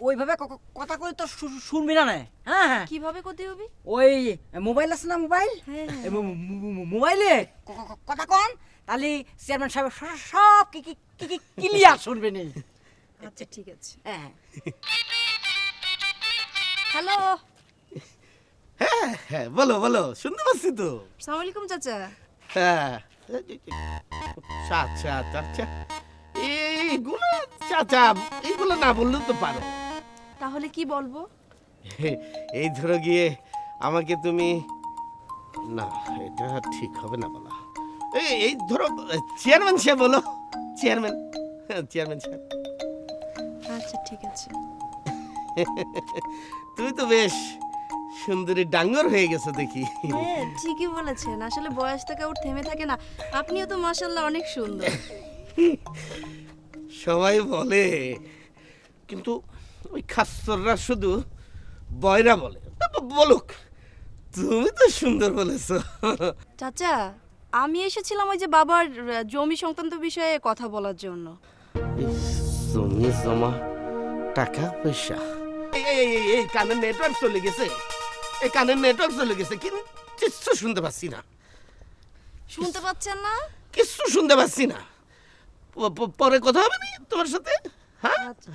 ওইভাবে কথা কই তো শুনবি না না। হ্যাঁ হ্যাঁ, কিভাবে করতে হবে? ওই মোবাইল আছে না, মোবাইল, হ্যাঁ, হ্যাঁ। এই মোবাইলে কথা কন, তাহলে চেয়ারম্যান সাহেব সব ক্লিয়ার শুনবে নি। আচ্ছা ঠিক আছে। হ্যাঁ হ্যালো, হ্যাঁ হ্যাঁ, বলো বলো, শুনতে পাচ্ছি তো। আসসালামু আলাইকুম চাচা। হ্যাঁ, আচ্ছা আচ্ছা আচ্ছা, এইগুলো চাচা, এইগুলো না বললেও তো পারো। তাহলে কি বলবো? এই ধরো গিয়ে আমাকে তুমি, না এটা ঠিক হবে না বলা। এই ধরো চেয়ারম্যান সাহেব বলো, চেয়ারম্যান, চেয়ারম্যান সাহেব। আচ্ছা ঠিক আছে। তুমি তো বেশ সুন্দরী ডাঙ্গর হয়ে গেছো দেখি। হ্যাঁ ঠিকই বলেছেন, আসলে বয়স থেকে ওর থেমে থাকে না। আপনিও তো মাশাআল্লাহ অনেক সুন্দর। সবাই বলে, কিন্তু ওই খাচ্চররা শুধু বয়রা বলে। তা বলুক, তুমি তো সুন্দর বলেছো। চাচা, আমি এসেছিলাম ওই যে বাবার জমি সংক্রান্ত বিষয়ে কথা বলার জন্য। জমি জমা, টাকা পয়সা, এই কানের নেটওয়ার্ক চলে গেছে, এই কানের নেটওয়ার্ক চলে গেছে, কিন্তু কিচ্ছু শুনতে পাচ্ছি না। শুনতে পাচ্ছেন না? কিচ্ছু শুনতে পাচ্ছি না। পরে কথা হবে না তোমার সাথে, হ্যাঁ? আচ্ছা।